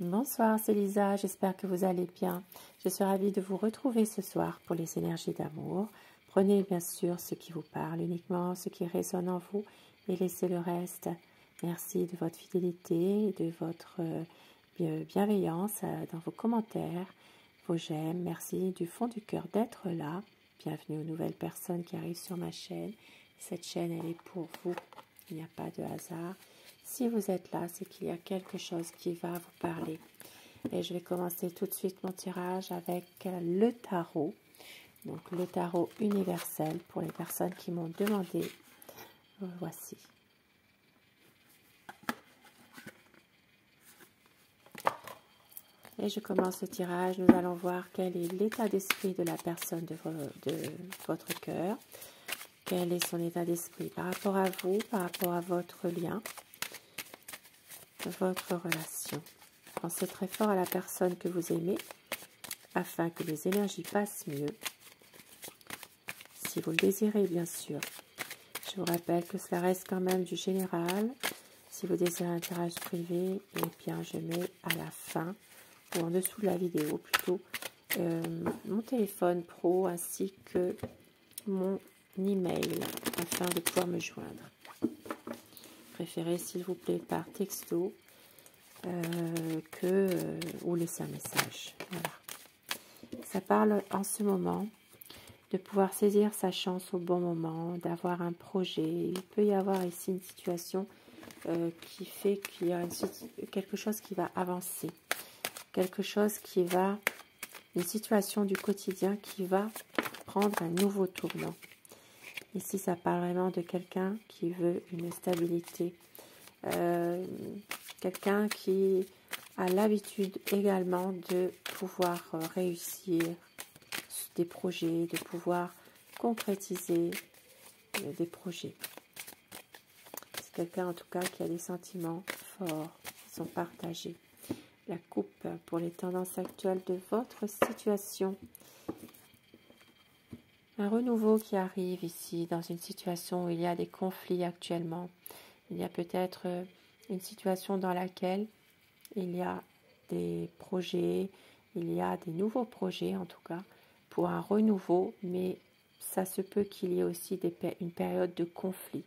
Bonsoir, c'est Lisa, j'espère que vous allez bien. Je suis ravie de vous retrouver ce soir pour les énergies d'amour. Prenez bien sûr ce qui vous parle, uniquement ce qui résonne en vous et laissez le reste. Merci de votre fidélité, de votre bienveillance dans vos commentaires, vos j'aime. Merci du fond du cœur d'être là. Bienvenue aux nouvelles personnes qui arrivent sur ma chaîne. Cette chaîne, elle est pour vous. Il n'y a pas de hasard. Si vous êtes là, c'est qu'il y a quelque chose qui va vous parler. Et je vais commencer tout de suite mon tirage avec le tarot. Donc le tarot universel pour les personnes qui m'ont demandé. Voici. Et je commence le tirage. Nous allons voir quel est l'état d'esprit de la personne de votre cœur. Quel est son état d'esprit par rapport à vous, par rapport à votre lien, votre relation. Pensez très fort à la personne que vous aimez afin que les énergies passent mieux. Si vous le désirez, bien sûr. Je vous rappelle que cela reste quand même du général. Si vous désirez un tirage privé, eh bien, je mets à la fin, ou en dessous de la vidéo plutôt, mon téléphone pro ainsi que mon email afin de pouvoir me joindre. Préférez, s'il vous plaît, par texto ou laisser un message. Voilà. Ça parle en ce moment de pouvoir saisir sa chance au bon moment, d'avoir un projet. Il peut y avoir ici une situation qui fait qu'il y a quelque chose qui va avancer, quelque chose qui va, une situation du quotidien qui va prendre un nouveau tournant. Ici, ça parle vraiment de quelqu'un qui veut une stabilité, quelqu'un qui a l'habitude également de pouvoir réussir des projets, de pouvoir concrétiser des projets. C'est quelqu'un en tout cas qui a des sentiments forts, qui sont partagés. La coupe pour les tendances actuelles de votre situation. Un renouveau qui arrive ici dans une situation où il y a des conflits actuellement. Il y a peut-être une situation dans laquelle il y a des projets, il y a des nouveaux projets en tout cas, pour un renouveau, mais ça se peut qu'il y ait aussi une période de conflit.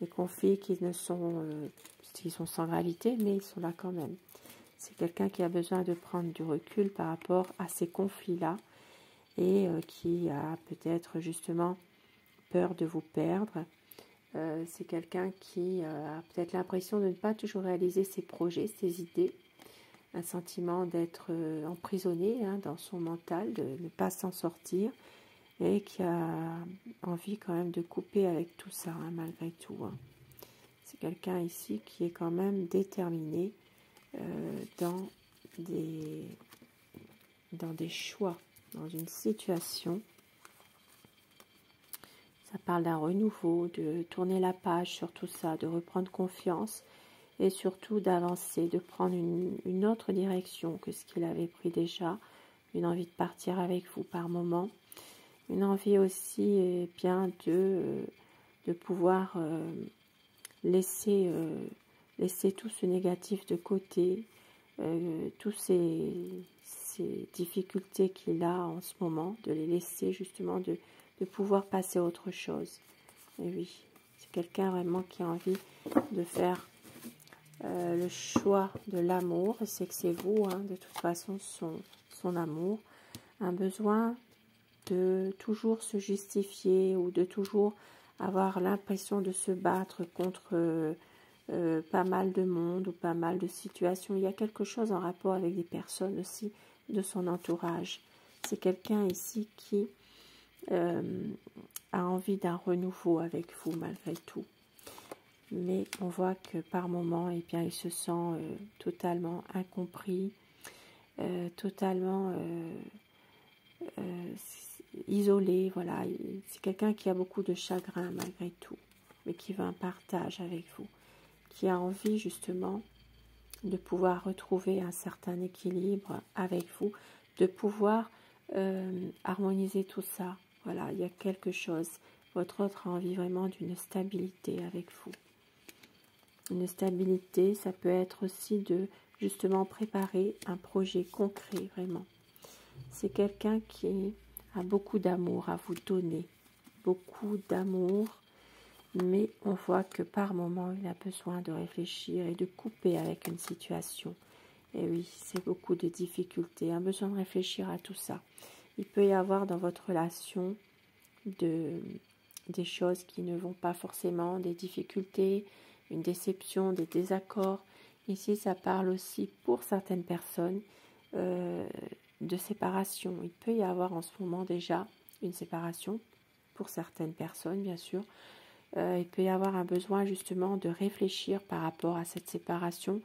Des conflits qui sont sans gravité, mais ils sont là quand même. C'est quelqu'un qui a besoin de prendre du recul par rapport à ces conflits-là et qui a peut-être justement peur de vous perdre. C'est quelqu'un qui a peut-être l'impression de ne pas toujours réaliser ses projets, ses idées, un sentiment d'être emprisonné dans son mental, de ne pas s'en sortir, et qui a envie quand même de couper avec tout ça, malgré tout. C'est quelqu'un ici qui est quand même déterminé dans des choix, dans une situation. Ça parle d'un renouveau, de tourner la page sur tout ça, de reprendre confiance et surtout d'avancer, de prendre une autre direction que ce qu'il avait pris déjà, une envie de partir avec vous par moment, une envie aussi bien de pouvoir laisser tout ce négatif de côté, tous ces difficultés qu'il a en ce moment, de les laisser justement, de pouvoir passer à autre chose. Et oui, c'est quelqu'un vraiment qui a envie de faire le choix de l'amour. C'est que c'est vous, de toute façon, son amour. Un besoin de toujours se justifier ou de toujours avoir l'impression de se battre contre pas mal de monde ou pas mal de situations. Il y a quelque chose en rapport avec des personnes aussi de son entourage. C'est quelqu'un ici qui a envie d'un renouveau avec vous malgré tout. Mais on voit que par moment, eh bien, il se sent totalement incompris, totalement isolé. Voilà, c'est quelqu'un qui a beaucoup de chagrin malgré tout, mais qui veut un partage avec vous, qui a envie justement de pouvoir retrouver un certain équilibre avec vous, de pouvoir harmoniser tout ça. Voilà, il y a quelque chose. Votre autre a envie vraiment d'une stabilité avec vous. Une stabilité, ça peut être aussi de justement préparer un projet concret, vraiment. C'est quelqu'un qui a beaucoup d'amour à vous donner, beaucoup d'amour, mais on voit que par moment, il a besoin de réfléchir et de couper avec une situation. Et oui, c'est beaucoup de difficultés, un besoin de réfléchir à tout ça. Il peut y avoir dans votre relation des choses qui ne vont pas forcément, des difficultés, une déception, des désaccords. Ici, ça parle aussi pour certaines personnes de séparation. Il peut y avoir en ce moment déjà une séparation pour certaines personnes, bien sûr. Il peut y avoir un besoin justement de réfléchir par rapport à cette séparation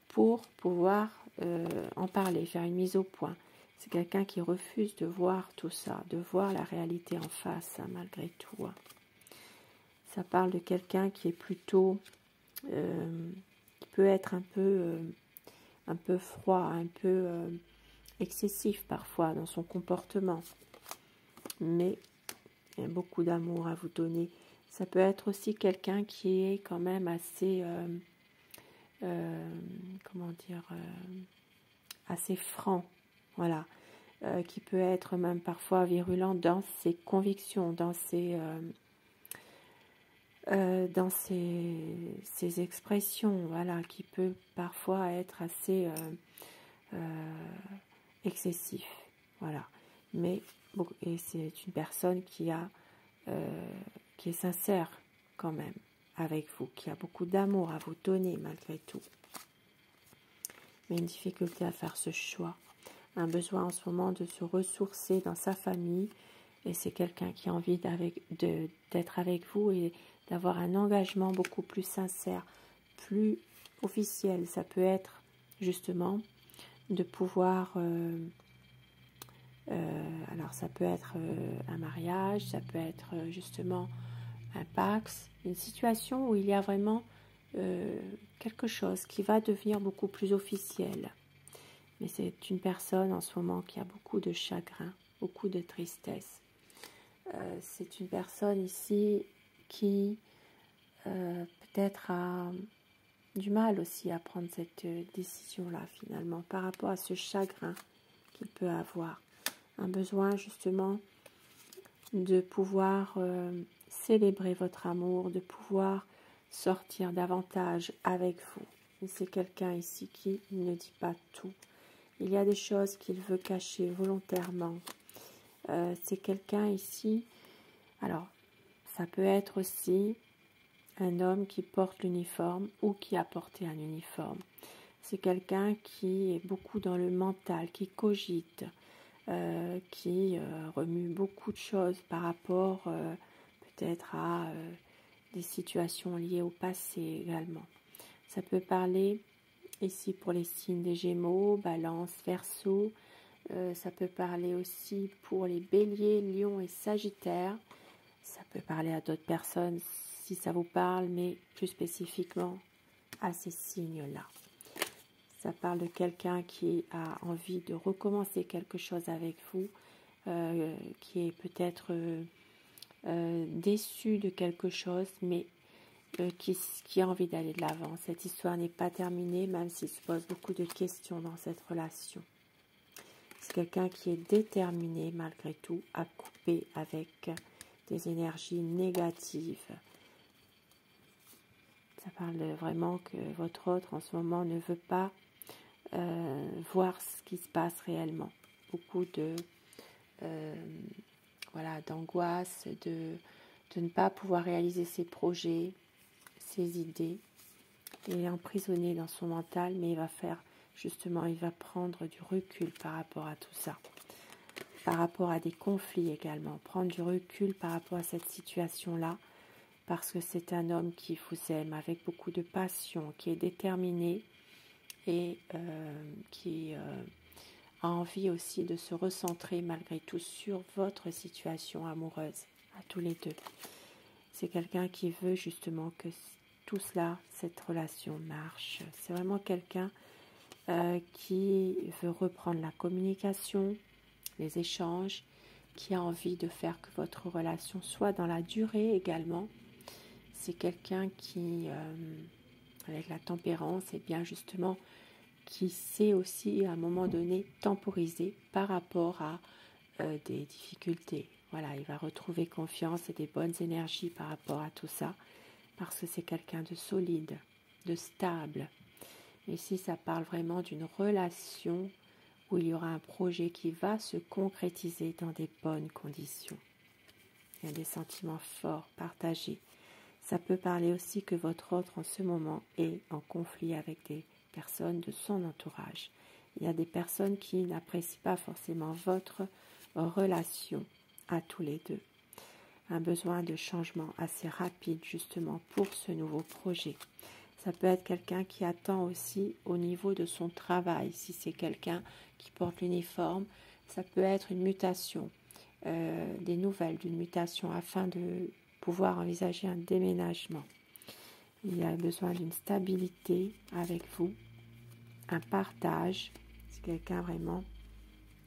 pour pouvoir en parler, faire une mise au point. C'est quelqu'un qui refuse de voir tout ça, de voir la réalité en face, hein, malgré tout. Ça parle de quelqu'un qui est plutôt, qui peut être un peu froid, un peu excessif parfois dans son comportement, mais il y a beaucoup d'amour à vous donner. Ça peut être aussi quelqu'un qui est quand même assez, comment dire, assez franc, voilà, qui peut être même parfois virulent dans ses convictions, dans ses expressions, voilà, qui peut parfois être assez excessif, voilà. Mais et c'est une personne qui est sincère quand même avec vous, qui a beaucoup d'amour à vous donner malgré tout. Mais une difficulté à faire ce choix, un besoin en ce moment de se ressourcer dans sa famille, et c'est quelqu'un qui a envie d'être avec vous et d'avoir un engagement beaucoup plus sincère, plus officiel. Ça peut être justement de pouvoir, alors ça peut être un mariage, ça peut être justement un pax, une situation où il y a vraiment quelque chose qui va devenir beaucoup plus officiel. Mais c'est une personne en ce moment qui a beaucoup de chagrin, beaucoup de tristesse. C'est une personne ici qui peut-être a du mal aussi à prendre cette décision-là finalement par rapport à ce chagrin qu'il peut avoir. Un besoin justement de pouvoir célébrer votre amour, de pouvoir sortir davantage avec vous. Et c'est quelqu'un ici qui ne dit pas tout. Il y a des choses qu'il veut cacher volontairement. C'est quelqu'un ici, alors ça peut être aussi un homme qui porte l'uniforme ou qui a porté un uniforme. C'est quelqu'un qui est beaucoup dans le mental, qui cogite, qui remue beaucoup de choses par rapport peut-être à des situations liées au passé également. Ça peut parler ici pour les signes des Gémeaux, Balance, Verseau. Ça peut parler aussi pour les Béliers, Lions et Sagittaires. Ça peut parler à d'autres personnes si ça vous parle, mais plus spécifiquement à ces signes-là. Ça parle de quelqu'un qui a envie de recommencer quelque chose avec vous, qui est peut-être déçu de quelque chose, mais qui a envie d'aller de l'avant. Cette histoire n'est pas terminée, même s'il se pose beaucoup de questions dans cette relation. C'est quelqu'un qui est déterminé, malgré tout, à couper avec des énergies négatives. Ça parle vraiment que votre autre, en ce moment, ne veut pas voir ce qui se passe réellement. Beaucoup de d'angoisse, de ne pas pouvoir réaliser ses projets, ses idées. Il est emprisonné dans son mental, mais il va prendre du recul par rapport à tout ça. Par rapport à des conflits également. Prendre du recul par rapport à cette situation-là, parce que c'est un homme qui vous aime avec beaucoup de passion, qui est déterminé et qui a envie aussi de se recentrer malgré tout sur votre situation amoureuse, à tous les deux. C'est quelqu'un qui veut justement que tout cela, cette relation marche. C'est vraiment quelqu'un qui veut reprendre la communication, les échanges, qui a envie de faire que votre relation soit dans la durée également. C'est quelqu'un qui, avec la tempérance, est bien justement qui sait aussi à un moment donné temporiser par rapport à des difficultés. Voilà, il va retrouver confiance et des bonnes énergies par rapport à tout ça, parce que c'est quelqu'un de solide, de stable. Et si ça parle vraiment d'une relation où il y aura un projet qui va se concrétiser dans des bonnes conditions. Il y a des sentiments forts, partagés. Ça peut parler aussi que votre autre en ce moment est en conflit avec des personnes de son entourage. Il y a des personnes qui n'apprécient pas forcément votre relation à tous les deux. Un besoin de changement assez rapide justement pour ce nouveau projet. Ça peut être quelqu'un qui attend aussi au niveau de son travail. Si c'est quelqu'un qui porte l'uniforme, ça peut être une mutation, des nouvelles d'une mutation afin de pouvoir envisager un déménagement. Il y a besoin d'une stabilité avec vous, un partage. C'est quelqu'un vraiment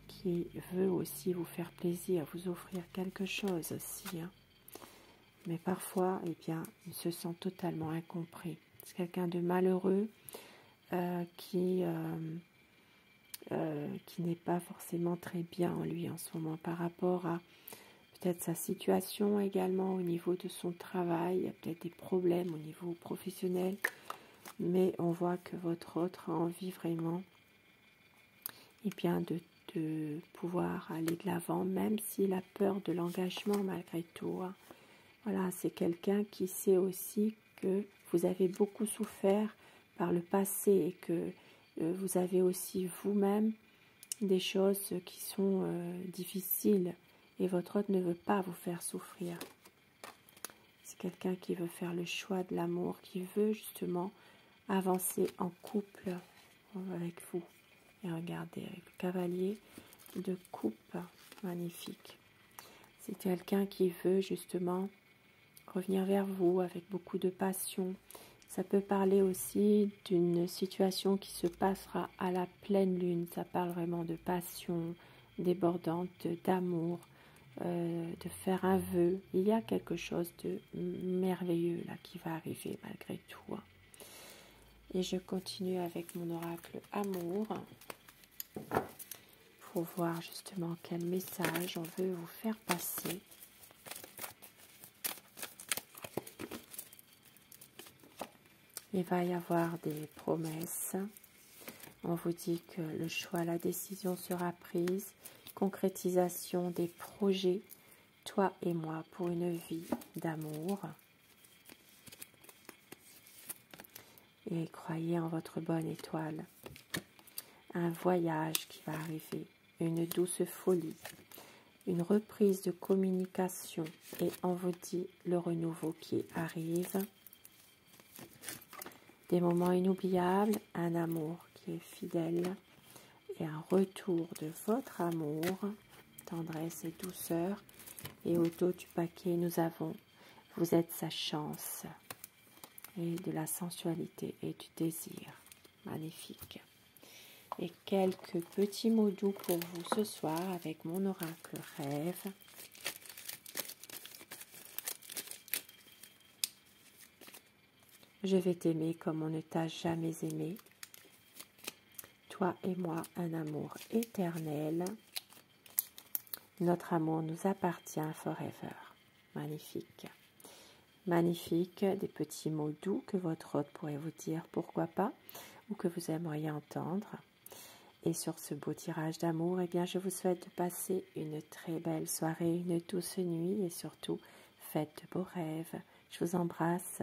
qui veut aussi vous faire plaisir, vous offrir quelque chose aussi. Mais parfois, eh bien, il se sent totalement incompris. C'est quelqu'un de malheureux qui n'est pas forcément très bien en lui en ce moment par rapport à peut-être sa situation également au niveau de son travail. Il y a peut-être des problèmes au niveau professionnel, mais on voit que votre autre a envie vraiment bien, de pouvoir aller de l'avant, même s'il a peur de l'engagement malgré tout. Voilà, c'est quelqu'un qui sait aussi que vous avez beaucoup souffert par le passé et que vous avez aussi vous-même des choses qui sont difficiles et votre autre ne veut pas vous faire souffrir. C'est quelqu'un qui veut faire le choix de l'amour, qui veut justement avancer en couple avec vous. Et regardez, avec le cavalier de coupe, magnifique. C'est quelqu'un qui veut justement revenir vers vous avec beaucoup de passion. Ça peut parler aussi d'une situation qui se passera à la pleine lune. Ça parle vraiment de passion débordante, d'amour, de faire un vœu. Il y a quelque chose de merveilleux là qui va arriver malgré tout. Et je continue avec mon oracle amour pour voir justement quel message on veut vous faire passer. Il va y avoir des promesses. On vous dit que le choix, la décision sera prise. Concrétisation des projets, toi et moi, pour une vie d'amour. Et croyez en votre bonne étoile. Un voyage qui va arriver, une douce folie, une reprise de communication et on vous dit le renouveau qui arrive. Des moments inoubliables, un amour qui est fidèle et un retour de votre amour, tendresse et douceur. Et au dos du paquet, nous avons « Vous êtes sa chance » et de la sensualité et du désir. Magnifique. Et quelques petits mots doux pour vous ce soir avec mon oracle rêve. Je vais t'aimer comme on ne t'a jamais aimé. Toi et moi, un amour éternel. Notre amour nous appartient forever. Magnifique. Magnifique, des petits mots doux que votre hôte pourrait vous dire, pourquoi pas, ou que vous aimeriez entendre. Et sur ce beau tirage d'amour, eh bien, je vous souhaite de passer une très belle soirée, une douce nuit et surtout, faites de beaux rêves. Je vous embrasse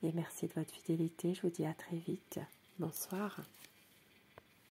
et merci de votre fidélité. Je vous dis à très vite. Bonsoir.